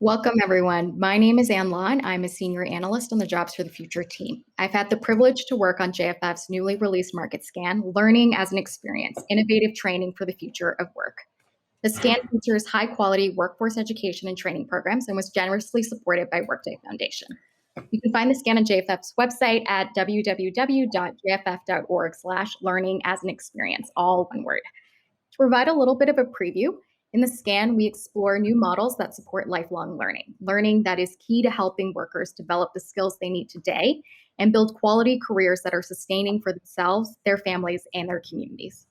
Welcome, everyone. My name is Ann Law, and I'm a senior analyst on the Jobs for the Future team. I've had the privilege to work on JFF's newly released market scan, Learning as an Experience, Innovative Training for the Future of Work. The scan features high-quality workforce education and training programs and was generously supported by Workday Foundation. You can find the scan on JFF's website at www.jff.org/learning-as-an-experience, all one word. To provide a little bit of a preview, in the scan, we explore new models that support lifelong learning that is key to helping workers develop the skills they need today and build quality careers that are sustaining for themselves, their families, and their communities.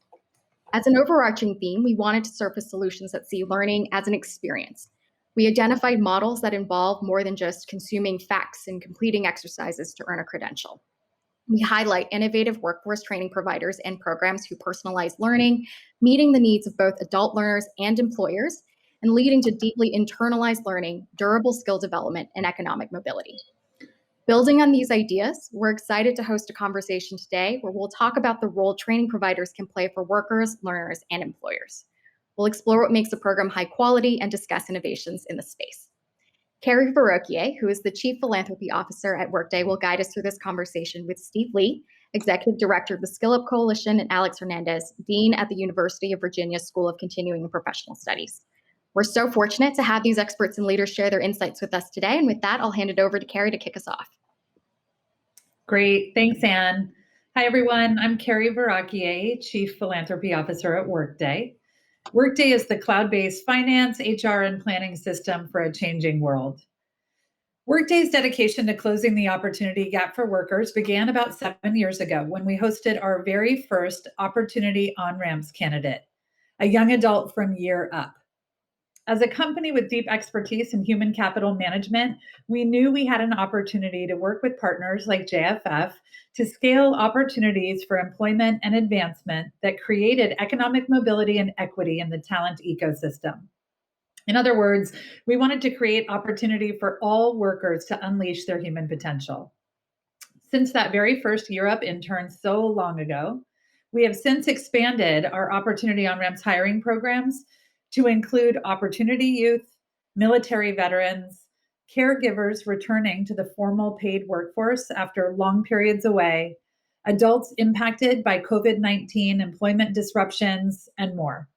As an overarching theme, we wanted to surface solutions that see learning as an experience. We identified models that involve more than just consuming facts and completing exercises to earn a credential. We highlight innovative workforce training providers and programs who personalize learning, meeting the needs of both adult learners and employers, and leading to deeply internalized learning, durable skill development, and economic mobility. Building on these ideas, we're excited to host a conversation today where we'll talk about the role training providers can play for workers, learners, and employers. We'll explore what makes a program high quality and discuss innovations in the space. Erryvarakie, who is the Chief Philanthropy Officer at Workday, will guide us through this conversation with Steve Lee, Executive Director of the skillup Coalition, and Alex Hernandez, Dean at the University of Virginia School of Continuing and Professional Studies. We're so fortunate to have these experts and leaders share their insights with us today. And with that, I'll hand it over to Carrie to kick us off. Great. Thanks, Anne. Hi, everyone. I'm erryvarakie, Chief Philanthropy Officer at Workday. Workday is the cloud-based finance, HR, and planning system for a changing world. Workday's dedication to closing the opportunity gap for workers began about 7 years ago when we hosted our very first Opportunity On-Ramps candidate, a young adult from Year Up. As a company with deep expertise in human capital management, we knew we had an opportunity to work with partners like JFF to scale opportunities for employment and advancement that created economic mobility and equity in the talent ecosystem. In other words, we wanted to create opportunity for all workers to unleash their human potential. Since that very first Year Up intern so long ago, we have since expanded our Opportunity On-Ramps hiring programs to include opportunity youth, military veterans, caregivers returning to the formal paid workforce after long periods away, adults impacted by COVID-19 employment disruptions, and more.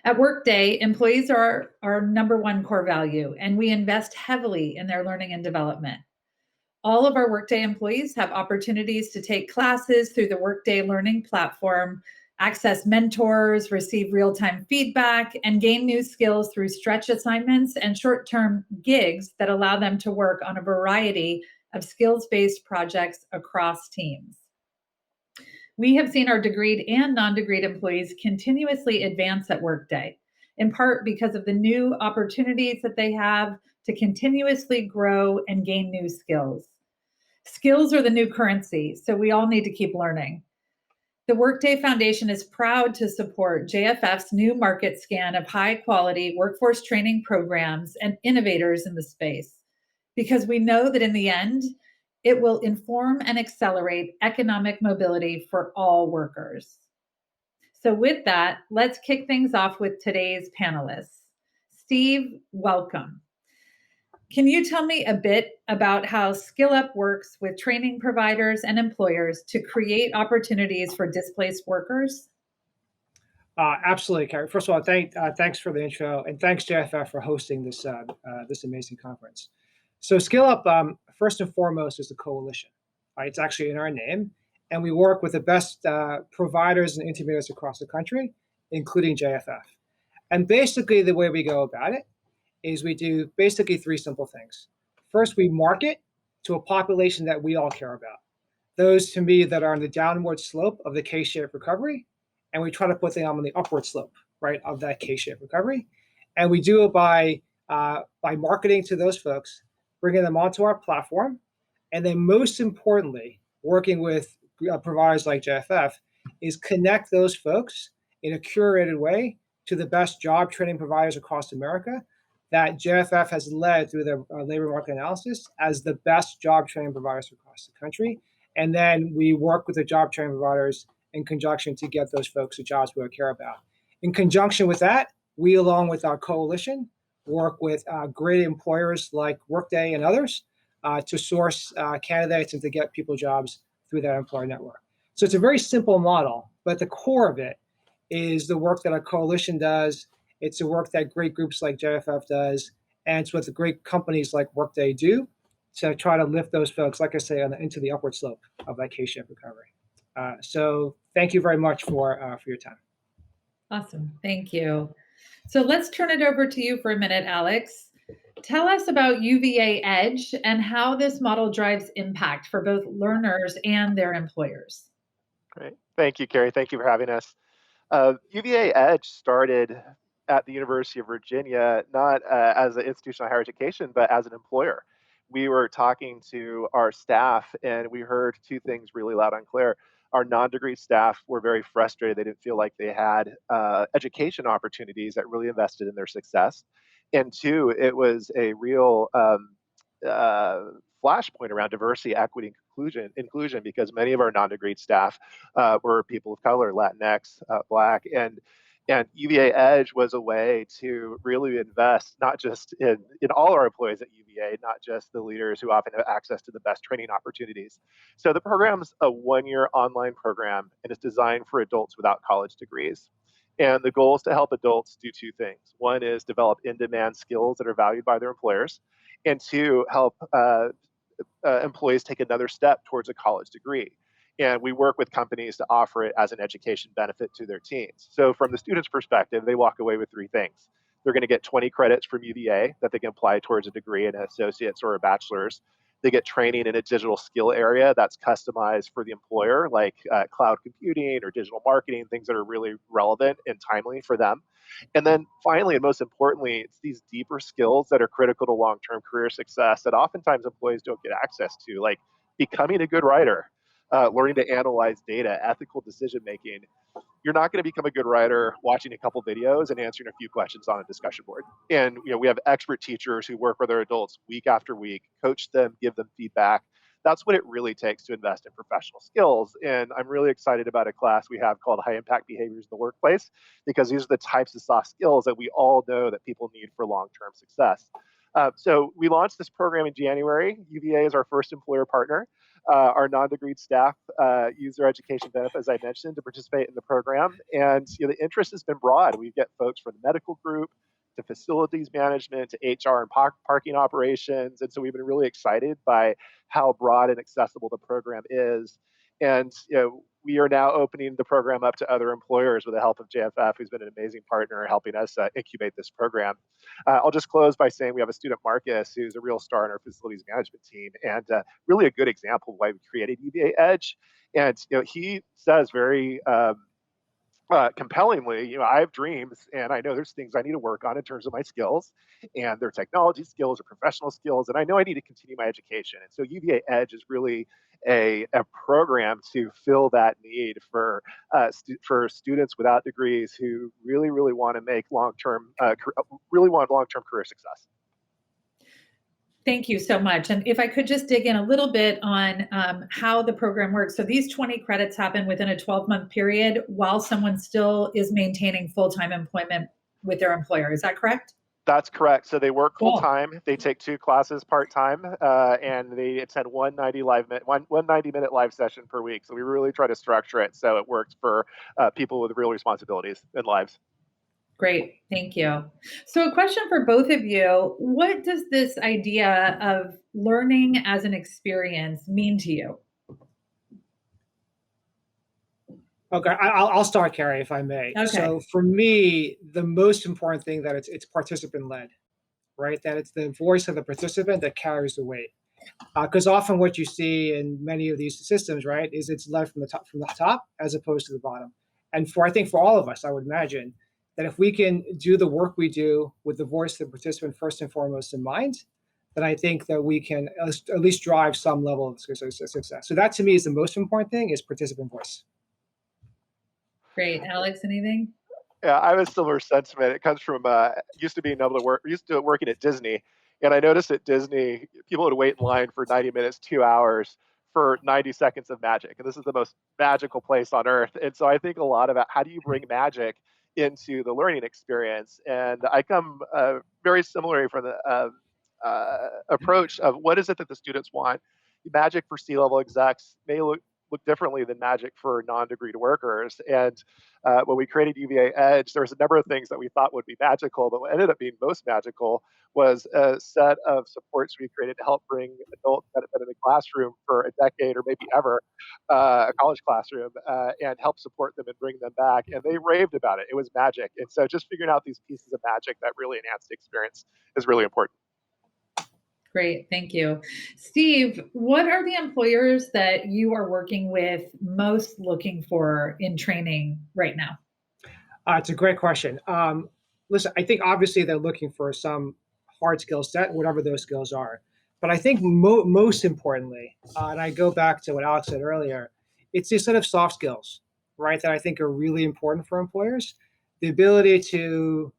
At Workday, employees are our number one core value, and we invest heavily in their learning and development. All of our Workday employees have opportunities to take classes through the Workday Learning Platform, access mentors, receive real-time feedback, and gain new skills through stretch assignments and short-term gigs that allow them to work on a variety of skills-based projects across teams. We have seen our degreed and non-degreed employees continuously advance at Workday, in part because of the new opportunities that they have to continuously grow and gain new skills. Skills are the new currency, so we all need to keep learning. The Workday Foundation is proud to support JFF's new market scan of high-quality workforce training programs and innovators in the space, because we know that in the end, it will inform and accelerate economic mobility for all workers. So with that, let's kick things off with today's panelists. Steve, welcome. Can you tell me a bit about how skillup works with training providers and employers to create opportunities for displaced workers? Absolutely, Carrie. First of all, thanks for the intro, and thanks JFF for hosting this amazing conference. So skillup, first and foremost, is a coalition. Right? It's actually in our name, and we work with the best providers and intermediaries across the country, including JFF. And basically, the way we go about it is we do basically three simple things. First, we market to a population that we all care about. Those, to me, that are on the downward slope of the K-shaped recovery, and we try to put them on the upward slope, right, of that K-shaped recovery. And we do it by marketing to those folks, bringing them onto our platform, and then most importantly, working with providers like JFF, is connect those folks in a curated way to the best job training providers across America that JFF has led through their labor market analysis as the best job training providers across the country. And then we work with the job training providers in conjunction to get those folks the jobs we care about. In conjunction with that, we, along with our coalition, work with great employers like Workday and others to source candidates and to get people jobs through that employer network. So it's a very simple model, but the core of it is the work that our coalition does. It's the work that great groups like JFF does, and it's what the great companies like Workday do to try to lift those folks, like I say, into the upward slope of that K-shaped recovery. So thank you very much for your time. Awesome. Thank you. So let's turn it over to you for a minute, Alex. Tell us about UVA Edge and how this model drives impact for both learners and their employers. Great. Thank you, Carrie. Thank you for having us. UVA Edge started at the University of Virginia, not as an institution of higher education, but as an employer. We were talking to our staff and we heard two things really loud and clear. Our non-degree staff were very frustrated. They didn't feel like they had education opportunities that really invested in their success. And two, it was a real flashpoint around diversity, equity, and inclusion, because many of our non-degree staff were people of color, Latinx, Black, and UVA Edge was a way to really invest not just in all our employees at UVA, not just the leaders who often have access to the best training opportunities. So the program's a one-year online program, and it's designed for adults without college degrees. And the goal is to help adults do two things. One is develop in-demand skills that are valued by their employers, and two, help employees take another step towards a college degree. And we work with companies to offer it as an education benefit to their teams. So from the student's perspective, they walk away with three things. They're going to get 20 credits from UVA that they can apply towards a degree, an associate's or a bachelor's. They get training in a digital skill area that's customized for the employer, like cloud computing or digital marketing, things that are really relevant and timely for them. And then finally, and most importantly, it's these deeper skills that are critical to long-term career success that oftentimes employees don't get access to, like becoming a good writer, learning to analyze data, ethical decision-making. You're not going to become a good writer watching a couple videos and answering a few questions on a discussion board. And we have expert teachers who work with our adults week after week, coach them, give them feedback. That's what it really takes to invest in professional skills. And I'm really excited about a class we have called High Impact Behaviors in the Workplace, because these are the types of soft skills that we all know that people need for long-term success. So we launched this program in January. UVA is our first employer partner. Our non-degreed staff use their education benefit, as I mentioned, to participate in the program. And the interest has been broad. We get folks from the medical group to facilities management to HR and parking operations. And so we've been really excited by how broad and accessible the program is. And we are now opening the program up to other employers with the help of JFF, who's been an amazing partner helping us incubate this program. I'll just close by saying we have a student, Marcus, who's a real star in our facilities management team, and really a good example of why we created UVA Edge. And he says very compellingly, I have dreams and I know there's things I need to work on in terms of my skills, and their technology skills or professional skills, and I know I need to continue my education. And so UVA Edge is really a program to fill that need for students without degrees who really want to make long-term career success. Thank you so much. And if I could just dig in a little bit on how the program works. So these 20 credits happen within a 12-month period while someone still is maintaining full-time employment with their employer. Is that correct? That's correct. So they work full-time. They take 2 classes part-time, and they attend one 90-minute live session per week. So we really try to structure it so it works for people with real responsibilities in lives. Great. Thank you. So a question for both of you. What does this idea of learning as an experience mean to you? Okay, I'll start, Carrie, if I may. Okay. So for me, the most important thing that it's participant-led, right? That it's the voice of the participant that carries the weight. Because often what you see in many of these systems, right, is it's led from the top as opposed to the bottom. And I think for all of us, I would imagine that if we can do the work we do with the voice of the participant first and foremost in mind, then I think that we can at least drive some level of success. So that to me is the most important thing, is participant voice. Great. Alex, anything? Yeah, I have a similar sentiment. It comes from used to working at Disney. And I noticed at Disney, people would wait in line for 90 minutes, 2 hours for 90 seconds of magic. And this is the most magical place on earth. And so I think a lot about how do you bring magic into the learning experience. And I come very similarly from the approach of what is it that the students want. Magic for C-level execs may look differently than magic for non-degreed workers. And when we created UVA Edge, there was a number of things that we thought would be magical, but what ended up being most magical was a set of supports we created to help bring adults that have been in the classroom for a decade or maybe ever, a college classroom, and help support them and bring them back. And they raved about it. It was magic. And so just figuring out these pieces of magic that really enhance the experience is really important. Great, thank you. Steve, what are the employers that you are working with most looking for in training right now? It's a great question. Listen, I think obviously they're looking for some hard skill set, whatever those skills are. But I think most importantly, and I go back to what Alex said earlier, it's these set of soft skills, right, that I think are really important for employers. The ability to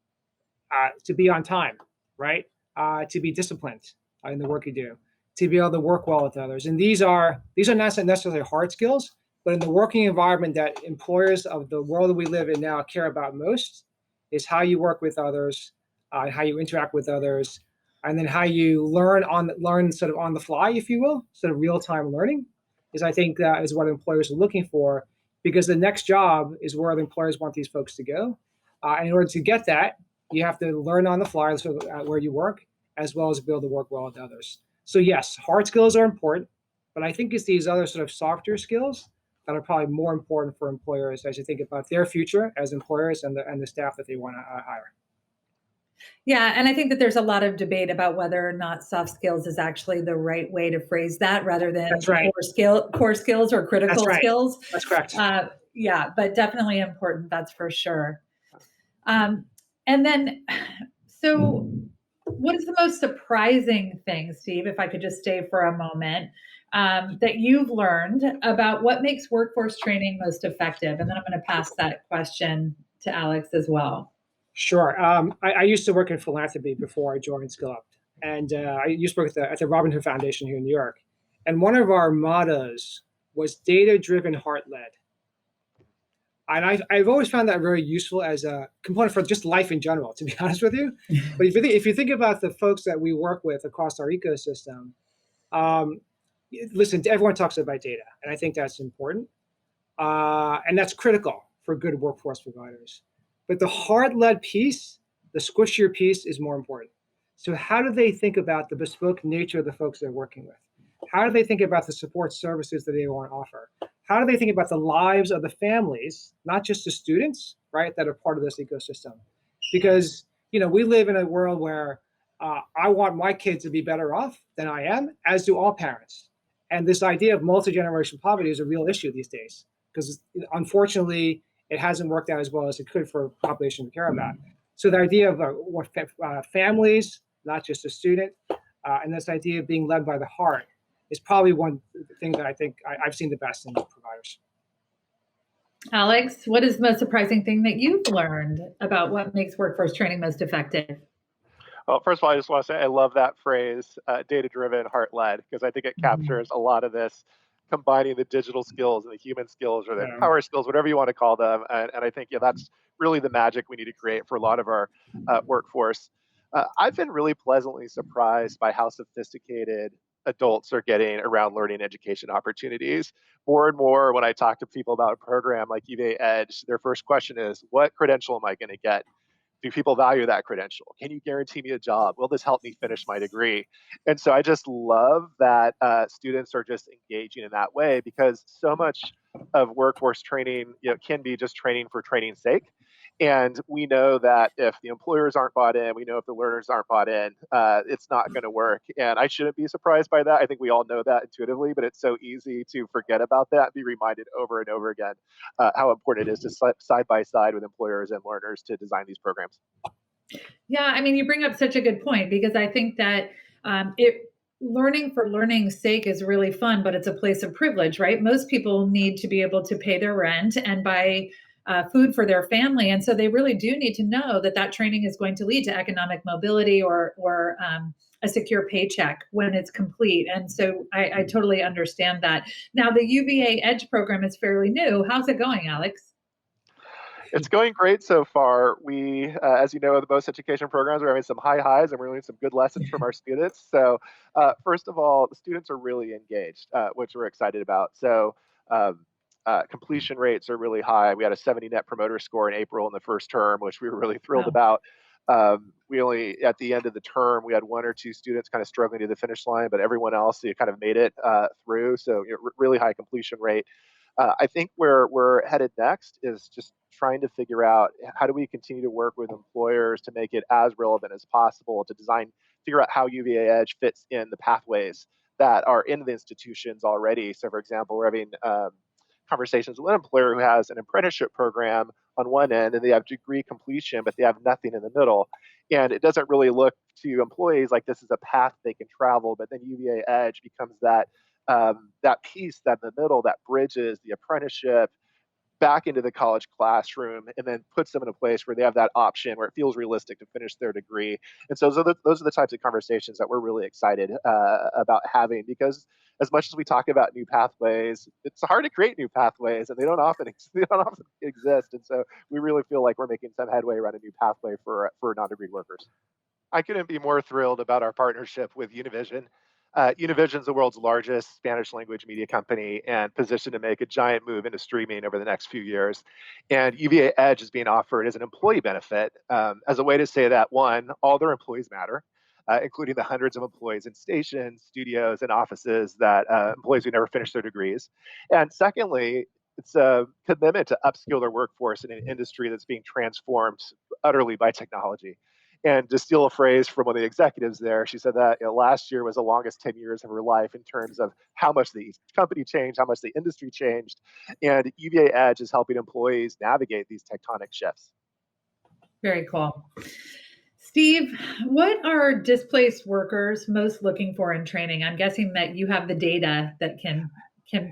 be on time, right, to be disciplined in the work you do, to be able to work well with others. And these are not necessarily hard skills, but in the working environment that employers of the world that we live in now care about most is how you work with others, how you interact with others, and then how you learn sort of on the fly, if you will, sort of real-time learning is, I think, is what employers are looking for, because the next job is where the employers want these folks to go. And in order to get that, you have to learn on the fly sort of where you work, as well as be able to work well with others. So yes, hard skills are important, but I think it's these other sort of softer skills that are probably more important for employers as you think about their future as employers and the staff that they want to hire. Yeah, and I think that there's a lot of debate about whether or not soft skills is actually the right way to phrase that, rather than That's right. core skills or critical That's right. skills. That's correct. Yeah, but definitely important, that's for sure. And then, so what is the most surprising thing, Steve, if I could just stay for a moment, that you've learned about what makes workforce training most effective? And then I'm going to pass that question to Alex as well. Sure. I used to work in philanthropy before I joined skillup. And I used to work at the Robin Hood Foundation here in New York. And one of our mottos was data-driven, heart-led. And I've always found that very useful as a component for just life in general, to be honest with you. But if you think about the folks that we work with across our ecosystem, listen, everyone talks about data, and I think that's important. And that's critical for good workforce providers. But the heart-led piece, the squishier piece, is more important. So how do they think about the bespoke nature of the folks they're working with? How do they think about the support services that they want to offer? How do they think about the lives of the families, not just the students, right, that are part of this ecosystem? Because, we live in a world where I want my kids to be better off than I am, as do all parents. And this idea of multi-generational poverty is a real issue these days, because unfortunately, it hasn't worked out as well as it could for a population to care about. So the idea of families, not just a student, and this idea of being led by the heart is probably one thing that I think I've seen the best in providers. Alex, what is the most surprising thing that you've learned about what makes workforce training most effective? Well, first of all, I just want to say I love that phrase, data-driven, heart-led, because I think it captures a lot of this, combining the digital skills and the human skills, or the power skills, whatever you want to call them. And I think, that's really the magic we need to create for a lot of our workforce. I've been really pleasantly surprised by how sophisticated adults are getting around learning education opportunities. More and more, when I talk to people about a program like UVA Edge, their first question is, what credential am I going to get? Do people value that credential? Can you guarantee me a job? Will this help me finish my degree? And so I just love that students are just engaging in that way, because so much of workforce training can be just training for training's sake. And we know that if the employers aren't bought in, we know if the learners aren't bought in, it's not going to work. And I shouldn't be surprised by that. I think we all know that intuitively, but it's so easy to forget about that and be reminded over and over again how important it is to side by side with employers and learners to design these programs. Yeah, I mean, you bring up such a good point, because I think that learning for learning's sake is really fun, but it's a place of privilege, right? Most people need to be able to pay their rent and buy food for their family. And so they really do need to know that that training is going to lead to economic mobility or a secure paycheck when it's complete. And so I totally understand that. Now, the UVA Edge program is fairly new. How's it going, Alex? It's going great so far. We, as you know, the most education programs are having some high highs, and we're learning some good lessons from our students. So, first of all, the students are really engaged, which we're excited about. So, um, completion rates are really high. We had a 70 net promoter score in April in the first term, which we were really thrilled Wow. about. We only, at the end of the term, we had one or two students kind of struggling to the finish line, but everyone else kind of made it through. So, really high completion rate. I think where we're headed next is just trying to figure out how do we continue to work with employers to make it as relevant as possible to figure out how UVA Edge fits in the pathways that are in the institutions already. So, for example, we're having conversations with an employer who has an apprenticeship program on one end and they have degree completion, but they have nothing in the middle. And it doesn't really look to employees like this is a path they can travel, but then UVA Edge becomes that piece that in the middle that bridges the apprenticeship back into the college classroom and then puts them in a place where they have that option where it feels realistic to finish their degree. And so those are the types of conversations that we're really excited about having, because as much as we talk about new pathways, it's hard to create new pathways and they don't often exist. And so we really feel like we're making some headway around a new pathway for non-degree workers. I couldn't be more thrilled about our partnership with Univision. Univision is the world's largest Spanish language media company and positioned to make a giant move into streaming over the next few years. And UVA Edge is being offered as an employee benefit as a way to say that, one, all their employees matter, including the hundreds of employees in stations, studios, and offices that employees who never finish their degrees. And secondly, it's a commitment to upskill their workforce in an industry that's being transformed utterly by technology. And to steal a phrase from one of the executives there, she said that last year was the longest 10 years of her life in terms of how much the company changed, how much the industry changed. And UVA Edge is helping employees navigate these tectonic shifts. Very cool. Steve, what are displaced workers most looking for in training? I'm guessing that you have the data that can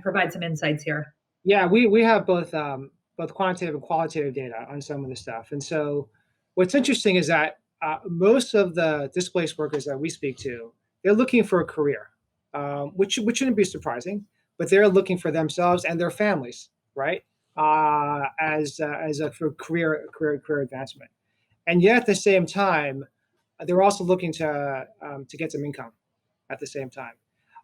provide some insights here. Yeah, we have both quantitative and qualitative data on some of the stuff. And so what's interesting is that most of the displaced workers that we speak to, they're looking for a career, which shouldn't be surprising, but they're looking for themselves and their families, right? As for career advancement, and yet at the same time, they're also looking to get some income at the same time,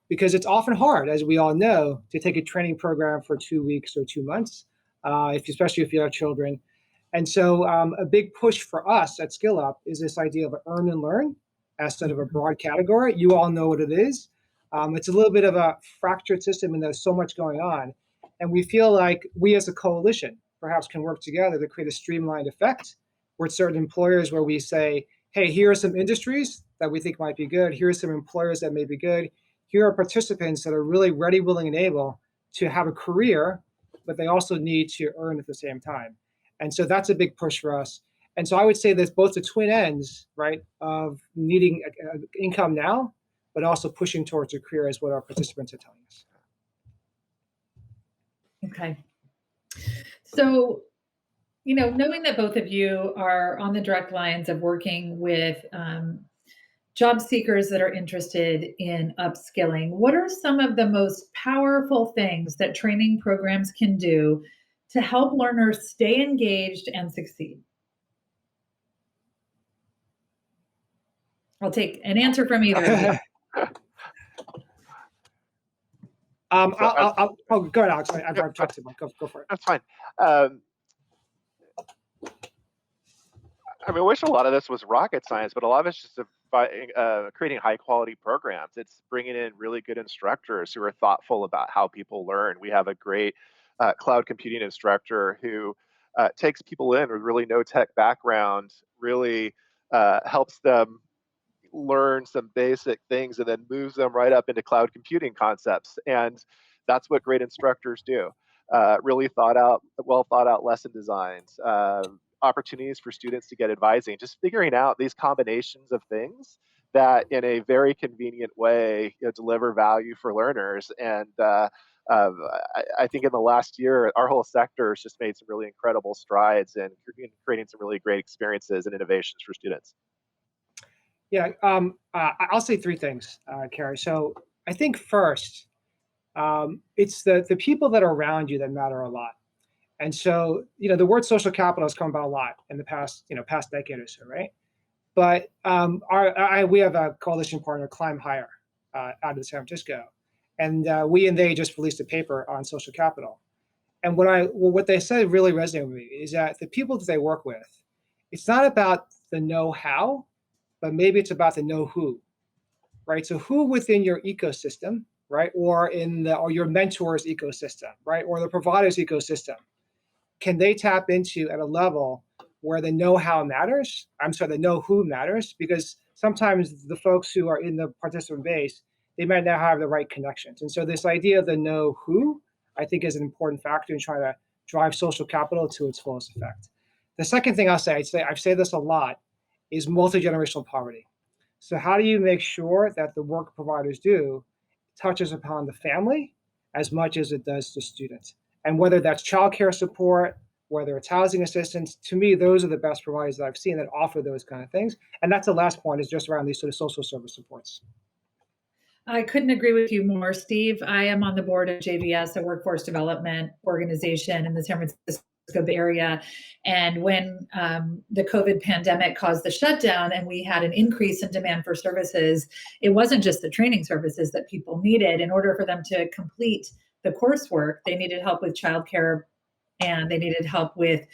because it's often hard, as we all know, to take a training program for 2 weeks or 2 months, especially if you have children. And so a big push for us at skillup is this idea of earn and learn instead of a broad category. You all know what it is. It's a little bit of a fractured system and there's so much going on. And we feel like we as a coalition perhaps can work together to create a streamlined effect with certain employers where we say, hey, here are some industries that we think might be good. Here are some employers that may be good. Here are participants that are really ready, willing, and able to have a career, but they also need to earn at the same time. And so that's a big push for us. And so I would say there's both the twin ends, right, of needing income now, but also pushing towards a career is what our participants are telling us. Okay. So, knowing that both of you are on the direct lines of working with job seekers that are interested in upskilling, what are some of the most powerful things that training programs can do to help learners stay engaged and succeed? I'll take an answer from either of you. I'll go ahead, Alex. I've talked to him. Go for it. That's fine. I wish a lot of this was rocket science, but a lot of it's just creating high quality programs. It's bringing in really good instructors who are thoughtful about how people learn. We have a great cloud computing instructor who takes people in with really no tech background, really helps them learn some basic things and then moves them right up into cloud computing concepts. And that's what great instructors do. Really well thought out lesson designs, opportunities for students to get advising, just figuring out these combinations of things that in a very convenient way deliver value for learners. And I think in the last year, our whole sector has just made some really incredible strides in creating some really great experiences and innovations for students. Yeah, I'll say three things, Carrie. So I think first, it's the people that are around you that matter a lot. And so, the word social capital has come about a lot in the past decade or so, right? But we have a coalition partner, Climb Higher, out of San Francisco, and we and they just released a paper on social capital. And what they said really resonated with me is that the people that they work with, it's not about the know-how, but maybe it's about the know-who, right? So who within your ecosystem, right, or your mentor's ecosystem, right, or the provider's ecosystem, can they tap into at a level where the know-how matters? I'm sorry, the know-who matters, because sometimes the folks who are in the participant base, they might not have the right connections. And so this idea of the know-who, I think, is an important factor in trying to drive social capital to its fullest effect. The second thing I've said this a lot, is multi-generational poverty. So how do you make sure that the work providers do touches upon the family as much as it does the student? And whether that's childcare support, whether it's housing assistance, to me, those are the best providers that I've seen that offer those kind of things. And that's the last point, is just around these sort of social service supports. I couldn't agree with you more, Steve. I am on the board of JVS, a workforce development organization in the San Francisco Bay Area. And when the COVID pandemic caused the shutdown and we had an increase in demand for services, it wasn't just the training services that people needed. In order for them to complete the coursework, they needed help with childcare and they needed help with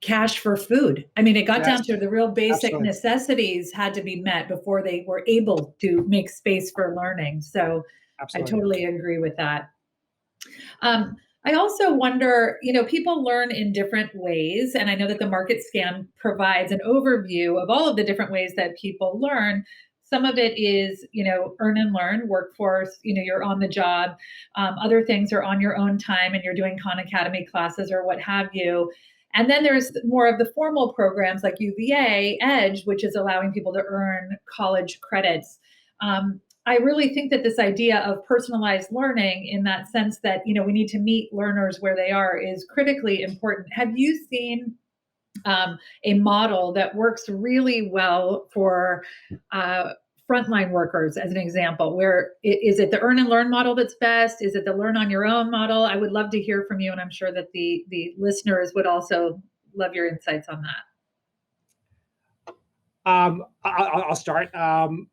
cash for food. I mean, it got down to the real basic necessities had to be met before they were able to make space for learning. So I totally agree with that. I also wonder, people learn in different ways. And I know that the market scan provides an overview of all of the different ways that people learn. Some of it is, earn and learn, workforce, you're on the job. Other things are on your own time and you're doing Khan Academy classes or what have you. And then there's more of the formal programs like UVA Edge, which is allowing people to earn college credits. I really think that this idea of personalized learning, in that sense that, we need to meet learners where they are, is critically important. Have you seen a model that works really well for frontline workers, as an example? Where is it the earn and learn model that's best? Is it the learn on your own model? I would love to hear from you, and I'm sure that the listeners would also love your insights on that. I'll start,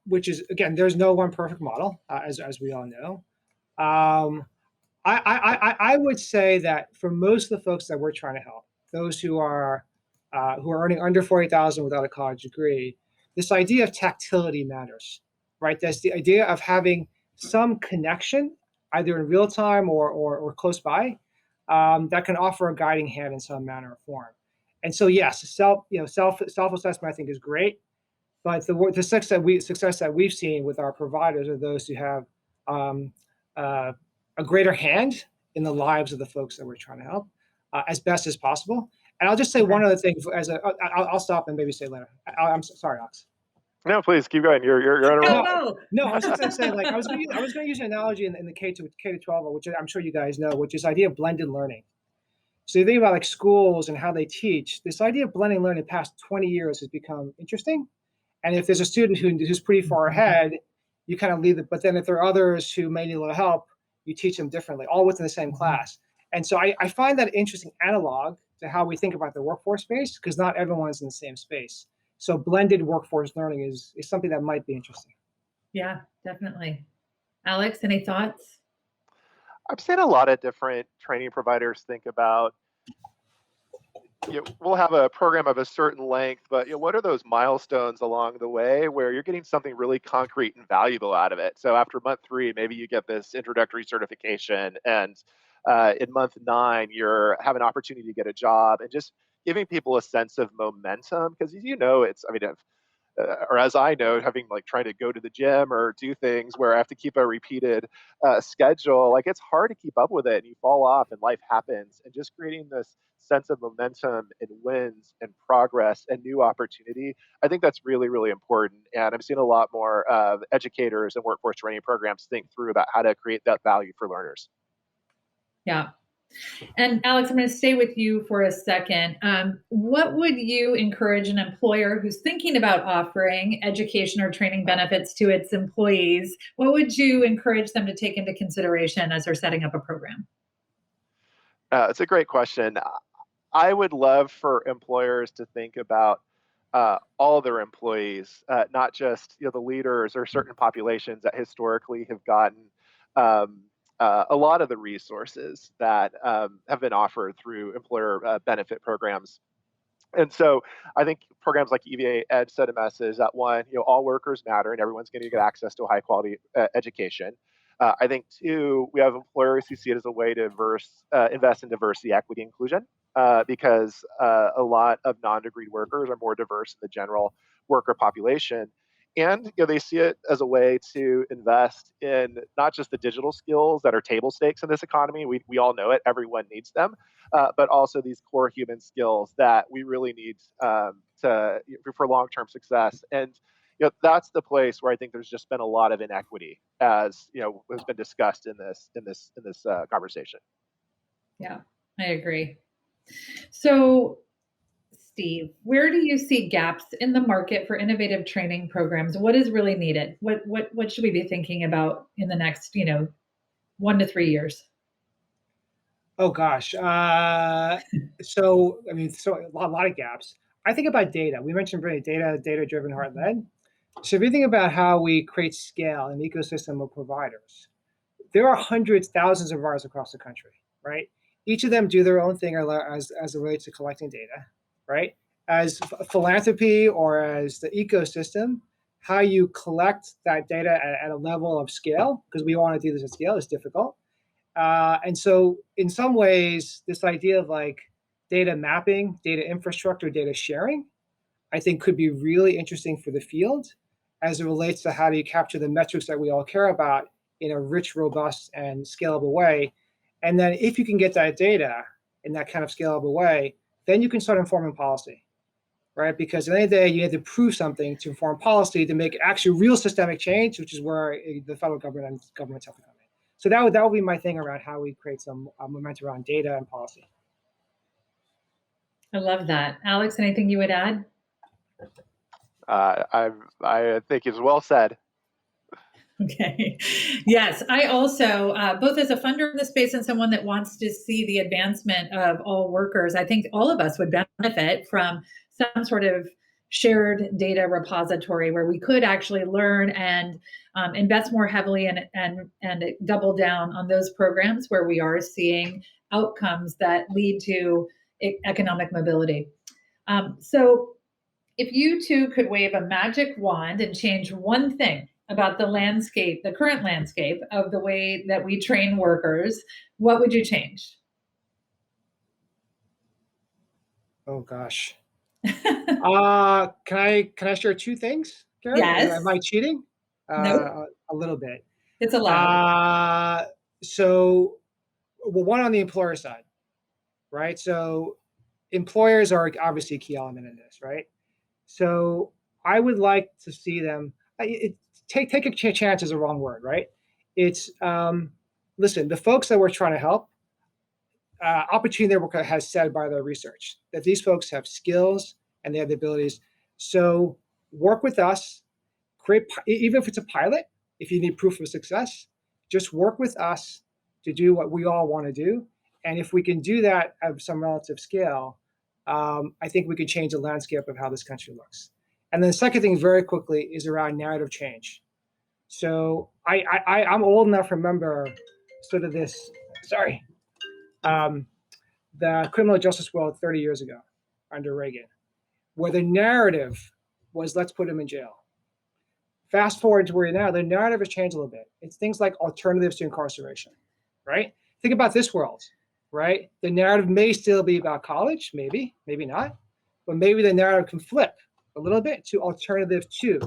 which is, again, there's no one perfect model, as we all know. I would say that for most of the folks that we're trying to help, those who are earning under $40,000 without a college degree, this idea of tactility matters, right? That's the idea of having some connection, either in real time or close by, that can offer a guiding hand in some manner or form. And so, yes, self-assessment, I think, is great, but the success that we've seen with our providers are those who have a greater hand in the lives of the folks that we're trying to help as best as possible. And I'll just say one other thing. I'll stop and maybe say later. I'm sorry, Alex. No, please keep going. You're on a roll. No, I was just going to say, I was going to use an analogy in the K to 12, which I'm sure you guys know, which is the idea of blended learning. So you think about schools and how they teach. This idea of blended learning in the past 20 years has become interesting. And if there's a student who's pretty far ahead, you kind of leave it. But then if there are others who may need a little help, you teach them differently, all within the same class. And so I find that an interesting analog to how we think about the workforce space, because not everyone's in the same space. So blended workforce learning is something that might be interesting. Yeah, definitely. Alex, any thoughts? I've seen a lot of different training providers think about, we'll have a program of a certain length, but what are those milestones along the way where you're getting something really concrete and valuable out of it? So after month 3, maybe you get this introductory certification, and in month 9, you have an opportunity to get a job, and just giving people a sense of momentum. Because or as I know, having trying to go to the gym or do things where I have to keep a repeated schedule, it's hard to keep up with it, and you fall off and life happens. And just creating this sense of momentum and wins and progress and new opportunity, I think that's really, really important. And I'm seeing a lot more educators and workforce training programs think through about how to create that value for learners. Yeah. And Alex, I'm going to stay with you for a second. What would you encourage an employer who's thinking about offering education or training benefits to its employees? What would you encourage them to take into consideration as they're setting up a program? It's a great question. I would love for employers to think about all their employees, not just the leaders or certain populations that historically have gotten um, a lot of the resources that have been offered through employer benefit programs. And so I think programs like UVA Edge send a message that one, all workers matter and everyone's going to get access to a high quality education. I think two, we have employers who see it as a way to invest in diversity, equity, inclusion, because a lot of non-degreed workers are more diverse in the general worker population. And they see it as a way to invest in not just the digital skills that are table stakes in this economy. We all know it, everyone needs them, but also these core human skills that we really need for long-term success. And that's the place where I think there's just been a lot of inequity, as has been discussed in this conversation. Yeah, I agree. So, Steve, where do you see gaps in the market for innovative training programs? What is really needed? What should we be thinking about in the next 1 to 3 years? Oh gosh. So a lot of gaps. I think about data. We mentioned really data-driven, heart-led. So if you think about how we create scale in the ecosystem of providers, there are hundreds, thousands of providers across the country, right? Each of them do their own thing as it relates to collecting data, right? As philanthropy or as the ecosystem, how you collect that data at a level of scale, because we want to do this at scale, is difficult. And so in some ways, this idea of like data mapping, data infrastructure, data sharing, I think could be really interesting for the field as it relates to how do you capture the metrics that we all care about in a rich, robust, and scalable way. And then if you can get that data in that kind of scalable way, then you can start informing policy, right? Because at the end of the day, you need to prove something to inform policy to make actually real systemic change, which is where the federal government and governments have to come in. So that would be my thing around how we create some momentum around data and policy. I love that. Alex, anything you would add? I think it's well said. Okay. Yes, I also, both as a funder in the space and someone that wants to see the advancement of all workers, I think all of us would benefit from some sort of shared data repository where we could actually learn and invest more heavily and double down on those programs where we are seeing outcomes that lead to economic mobility. So if you two could wave a magic wand and change one thing about the landscape, the current landscape of the way that we train workers, what would you change? Oh gosh. Can I share two things, Karen? Yes. Am I cheating? Nope. A little bit. It's allowed. So, well, one on the employer side, right? So employers are obviously a key element in this, right? So I would like to see them take a chance is a wrong word, right? It's listen, the folks that we're trying to help, Opportunity Network has said by their research that these folks have skills and they have the abilities. So work with us, even if it's a pilot, if you need proof of success, just work with us to do what we all want to do. And if we can do that at some relative scale, I think we can change the landscape of how this country looks. And then the second thing very quickly is around narrative change. So I'm old enough to remember sort of this, the criminal justice world 30 years ago under Reagan, where the narrative was let's put him in jail. Fast forward to where you're now, the narrative has changed a little bit. It's things like alternatives to incarceration, right? Think about this world, right? The narrative may still be about college, maybe not, but maybe the narrative can flip a little bit to alternative to,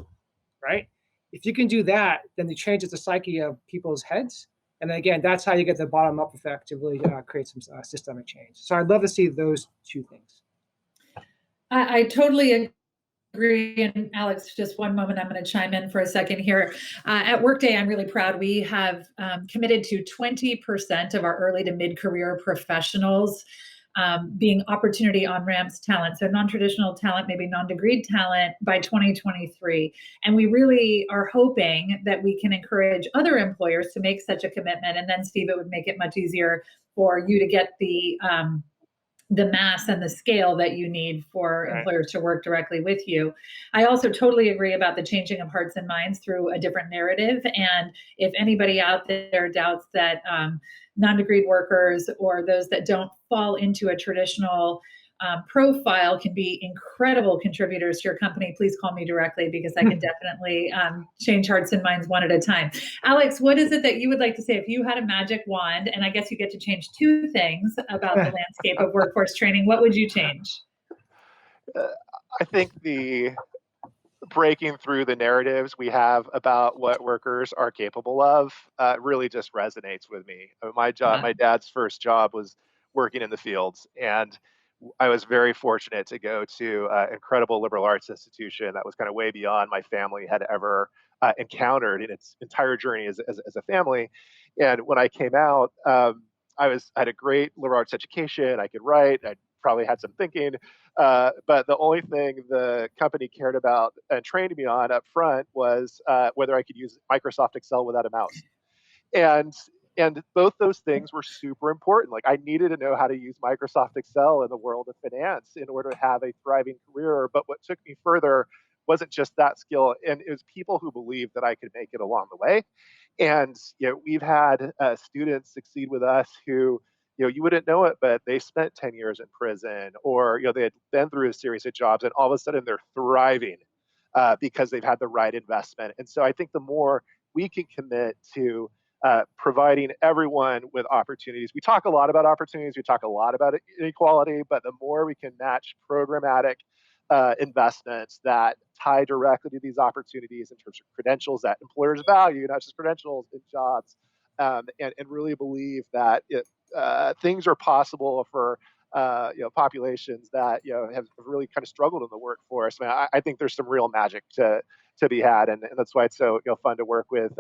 right? If you can do that, then it changes the psyche of people's heads. And then again, that's how you get the bottom-up effect to really create some systemic change. So I'd love to see those two things. I totally agree. And Alex, just one moment, I'm going to chime in for a second here. At Workday, I'm really proud. We have committed to 20% of our early to mid-career professionals being opportunity on-ramps talent. So non-traditional talent, maybe non-degreed talent by 2023. And we really are hoping that we can encourage other employers to make such a commitment. And then, Steve, it would make it much easier for you to get the the mass and the scale that you need for Right. employers to work directly with you. I also totally agree about the changing of hearts and minds through a different narrative. And if anybody out there doubts that non-degreed workers or those that don't fall into a traditional profile can be incredible contributors to your company, please call me directly, because I can definitely change hearts and minds one at a time. Alex, what is it that you would like to say if you had a magic wand, and I guess you get to change two things about the landscape of workforce training, what would you change? I think the breaking through the narratives we have about what workers are capable of really just resonates with me. My dad's first job was working in the fields, and I was very fortunate to go to an incredible liberal arts institution that was kind of way beyond my family had ever encountered in its entire journey as a family. And when I came out, I had a great liberal arts education. I could write. I probably had some thinking, but the only thing the company cared about and trained me on up front was whether I could use Microsoft Excel without a mouse. And both those things were super important. Like, I needed to know how to use Microsoft Excel in the world of finance in order to have a thriving career. But what took me further wasn't just that skill, and it was people who believed that I could make it along the way. And we've had students succeed with us who, you wouldn't know it, but they spent 10 years in prison, or they had been through a series of jobs, and all of a sudden they're thriving because they've had the right investment. And so I think the more we can commit to providing everyone with opportunities. We talk a lot about opportunities. We talk a lot about inequality, but the more we can match programmatic investments that tie directly to these opportunities in terms of credentials that employers value, not just credentials in jobs, and really believe that things are possible for populations that have really kind of struggled in the workforce. I mean, I think there's some real magic to be had, and that's why it's so fun to work with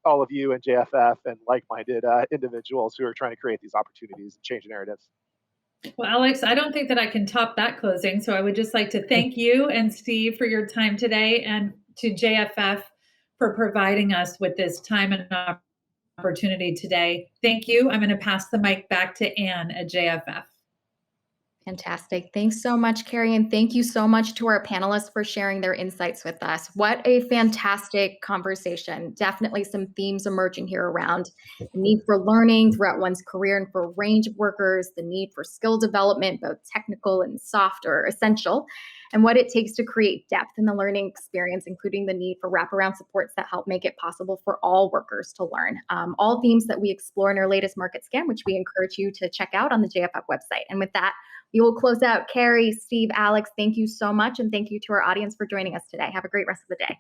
all of you and JFF and like-minded individuals who are trying to create these opportunities and change narratives. Well, Alex, I don't think that I can top that closing. So I would just like to thank you and Steve for your time today, and to JFF for providing us with this time and opportunity today. Thank you. I'm going to pass the mic back to Anne at JFF. Fantastic. Thanks so much, Carrie. And thank you so much to our panelists for sharing their insights with us. What a fantastic conversation. Definitely some themes emerging here around the need for learning throughout one's career and for a range of workers, the need for skill development, both technical and soft or essential, and what it takes to create depth in the learning experience, including the need for wraparound supports that help make it possible for all workers to learn. All themes that we explore in our latest market scan, which we encourage you to check out on the JFF website. And with that, we will close out. Carrie, Steve, Alex, thank you so much. And thank you to our audience for joining us today. Have a great rest of the day.